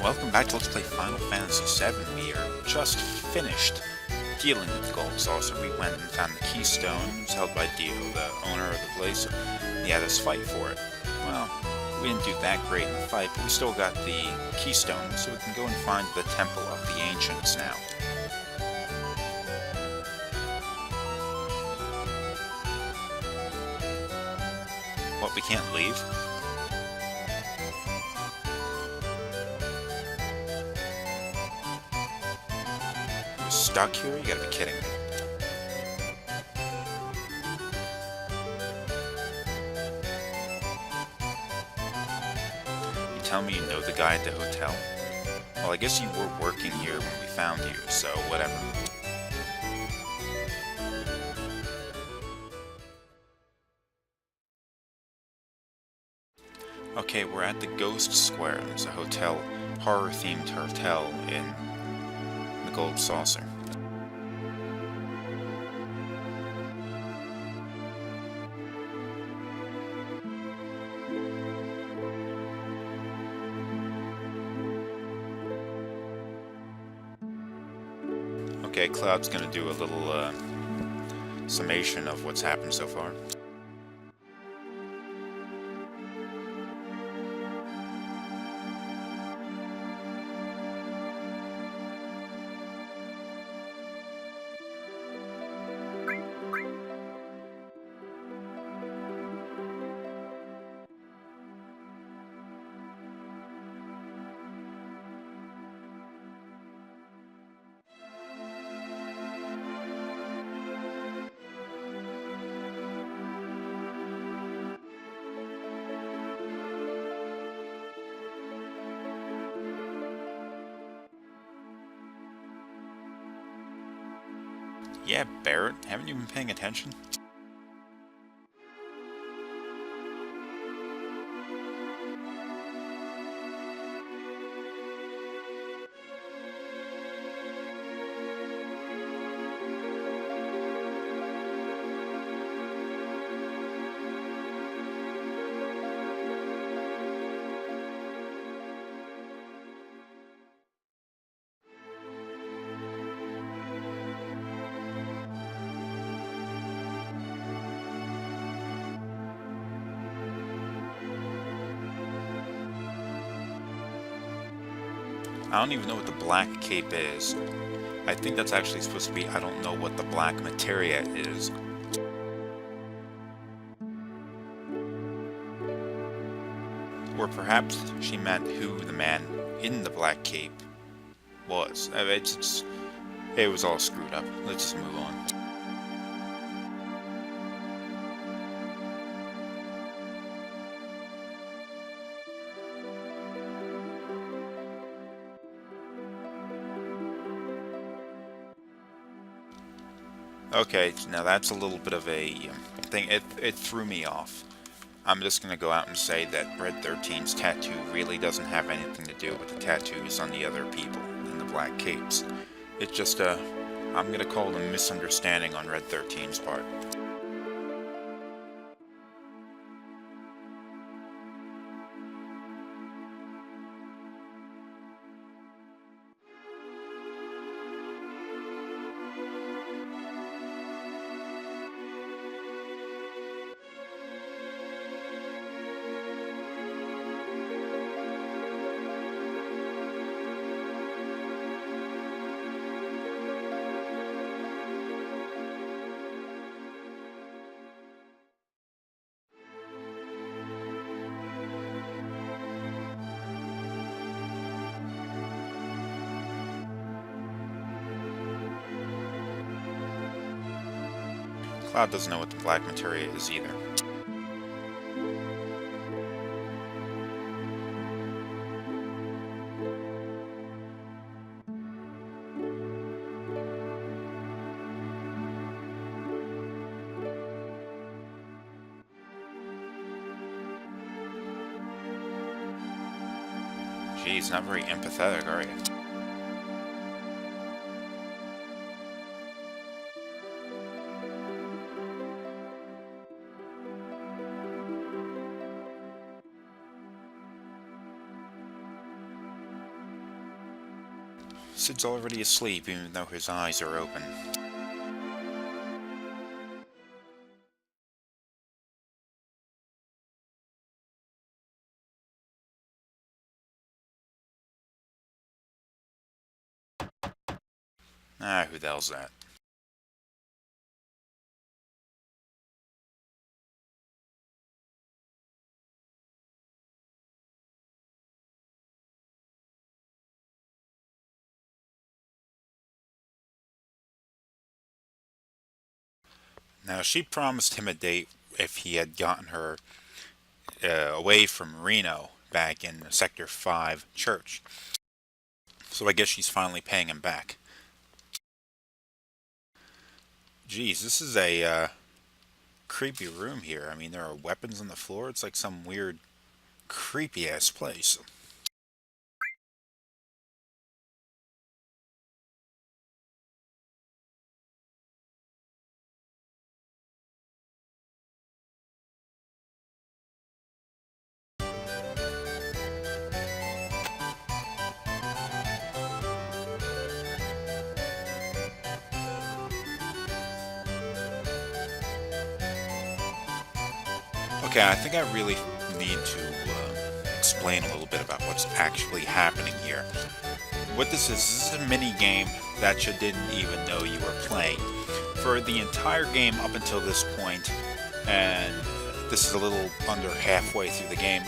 Welcome back to Let's Play Final Fantasy VII. We are just finished dealing with the Gold Saucer. We went and found the Keystone. It was held by Dio, the owner of the place. He had us fight for it. Well, we didn't do that great in the fight, but we still got the Keystone, so we can go and find the Temple of the Ancients now. What, we can't leave? We're stuck here? You gotta be kidding me. You tell me you know the guy at the hotel? Well, I guess you were working here when we found you, so whatever. Okay, we're at the Ghost Square. There's a hotel, horror-themed hotel in the Gold Saucer. Okay, Cloud's gonna do a little summation of what's happened so far. Yeah, Barrett, haven't you been paying attention? I don't even know what the black cape is. I think that's actually supposed to be, I don't know what the black materia is. Or perhaps she meant who the man in the black cape was. It was all screwed up. Let's just move on. Okay, now that's a little bit of a thing. It threw me off. I'm just gonna go out and say that Red 13's tattoo really doesn't have anything to do with the tattoos on the other people in the black capes. It's just I'm gonna call it a misunderstanding on Red 13's part. Cloud doesn't know what the black materia is either. Geez, not very empathetic, are you? Sid's already asleep, even though his eyes are open. Ah, who the hell's that? Now, she promised him a date if he had gotten her away from Reno back in Sector 5 church. So I guess she's finally paying him back. Geez, this is a creepy room here. I mean, there are weapons on the floor. It's like some weird, creepy-ass place. Okay, I think I really need to explain a little bit about what's actually happening here. What this is a mini game that you didn't even know you were playing. For the entire game up until this point, and this is a little under halfway through the game,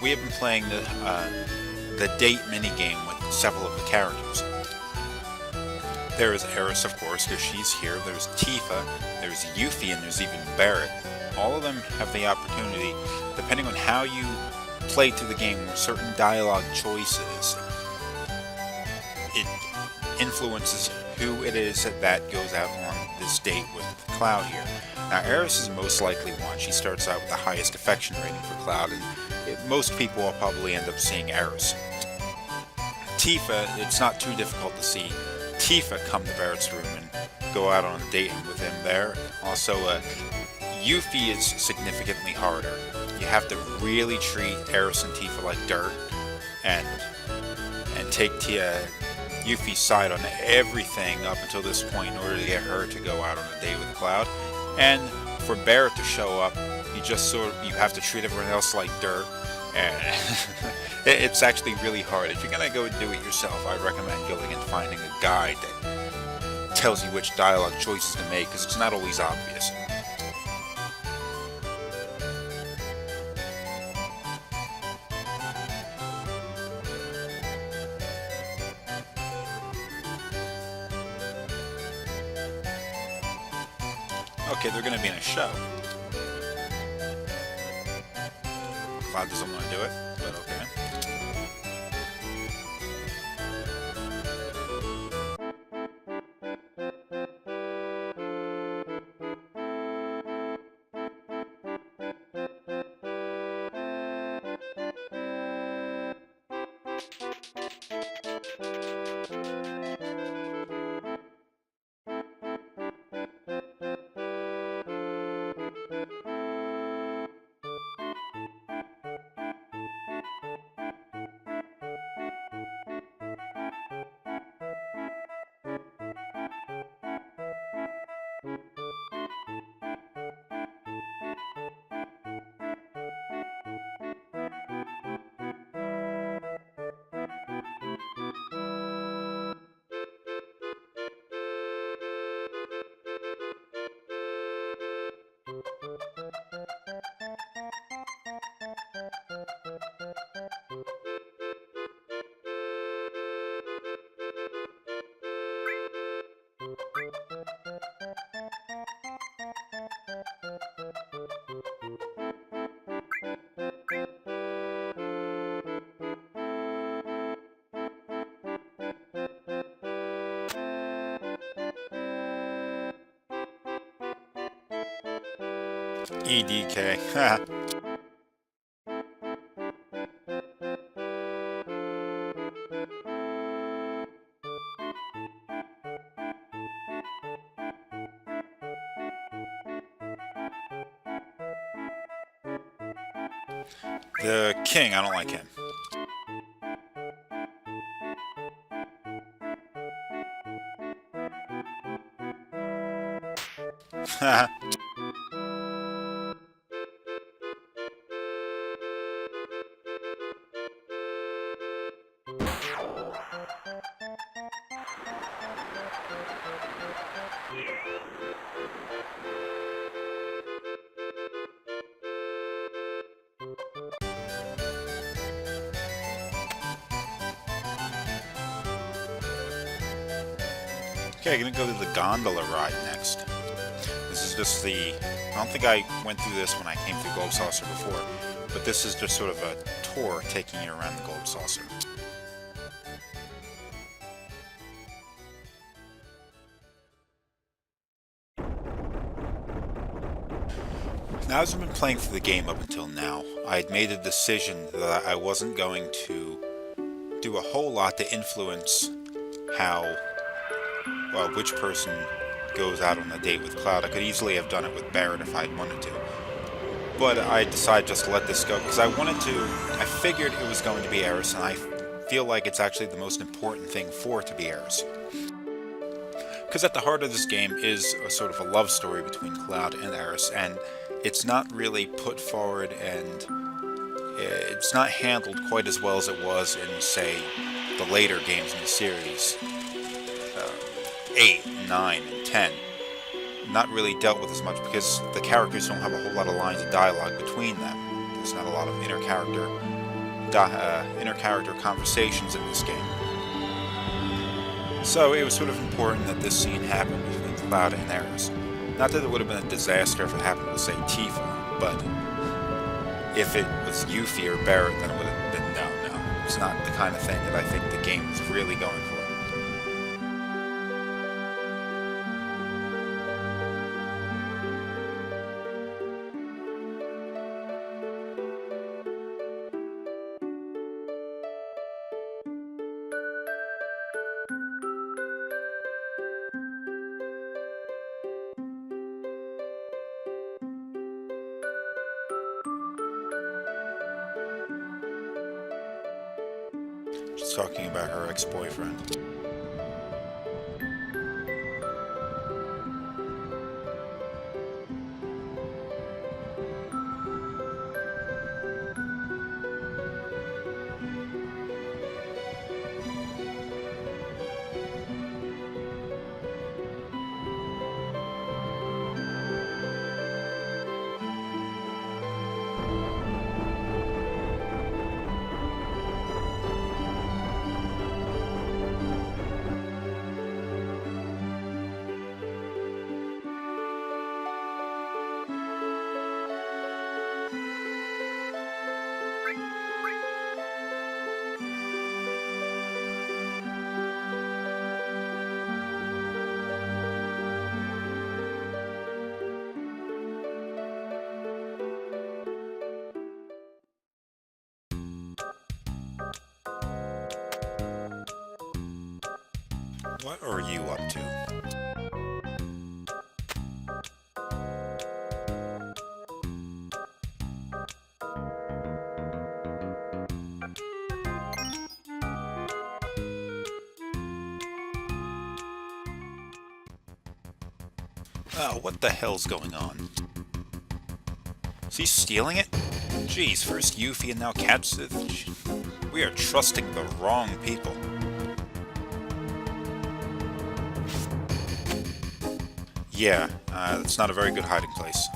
we have been playing the date mini game with several of the characters. There is Aeris, of course, because she's here. There's Tifa, there's Yuffie, and there's even Barrett. All of them have the opportunity, depending on how you play through the game, with certain dialogue choices, it influences who it is that goes out on this date with Cloud here. Now, Aeris is most likely one. She starts out with the highest affection rating for Cloud, and most people will probably end up seeing Aeris. Tifa, it's not too difficult to see Tifa come to Barrett's room and go out on a date with him there. Also, Yuffie is significantly harder. You have to really treat Aeris and Tifa like dirt, and take Yuffie's side on everything up until this point in order to get her to go out on a date with Cloud. And for Barrett to show up, you have to treat everyone else like dirt, and it's actually really hard. If you're gonna go and do it yourself, I recommend going and finding a guide that tells you which dialogue choices to make, because it's not always obvious. Okay, they're gonna be in a show. Cloud doesn't want to do it, but okay. EDK. The king, I don't like him. Okay, I'm gonna go to the gondola ride next. This is just the... I don't think I went through this when I came through Gold Saucer before, but this is just sort of a tour taking you around the Gold Saucer. Now, as I've been playing through the game up until now, I had made a decision that I wasn't going to do a whole lot to influence how, well, which person goes out on a date with Cloud. I could easily have done it with Barrett if I wanted to. But I decided just to let this go, because I figured it was going to be Aeris, and I feel like it's actually the most important thing for it to be Aeris. Because at the heart of this game is a sort of a love story between Cloud and Aeris, and it's not really put forward, and it's not handled quite as well as it was in, say, the later games in the series. 8, 9, and 10. Not really dealt with as much because the characters don't have a whole lot of lines of dialogue between them. There's not a lot of inter-character conversations in this game. So it was sort of important that this scene happened between Cloud and Aeris. Not that it would have been a disaster if it happened with, say, Tifa, but if it was Yuffie or Barrett, then it would have been no. It's not the kind of thing that I think the game was really going for. She's talking about her ex-boyfriend. What are you up to? Oh, what the hell's going on? Is he stealing it? Jeez, first Yuffie and now Cat. We are trusting the wrong people. Yeah, it's not a very good hiding place.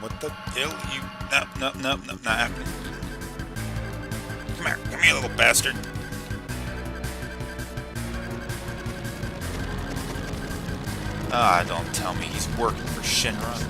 What the hell? No, not happening. Come here, little bastard. Ah, don't tell me he's working for Shinra.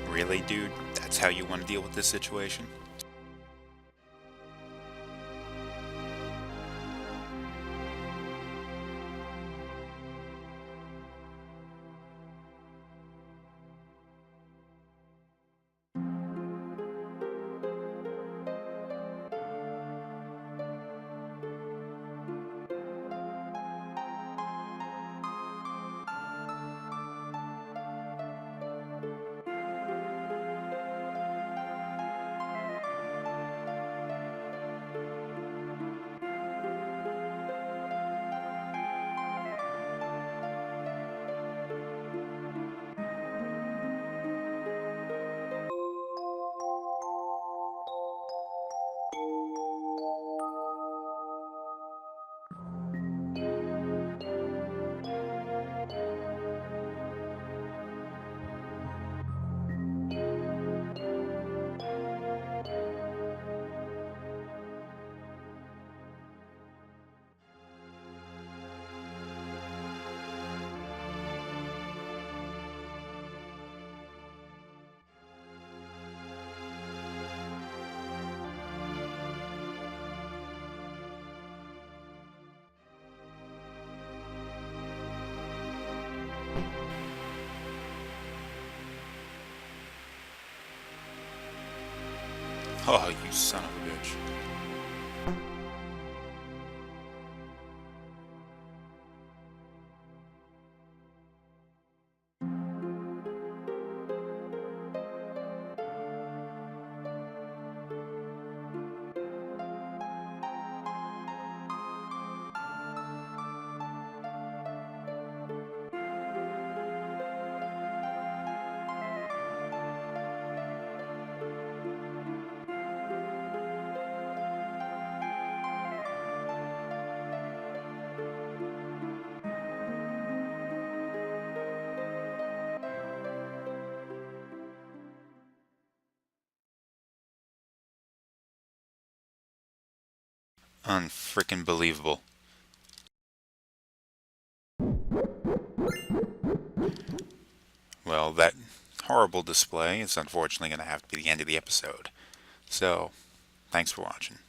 Really, dude? That's how you want to deal with this situation? Oh, you son of a bitch. Unfrickin' believable. Well, that horrible display is unfortunately going to have to be the end of the episode. So, thanks for watching.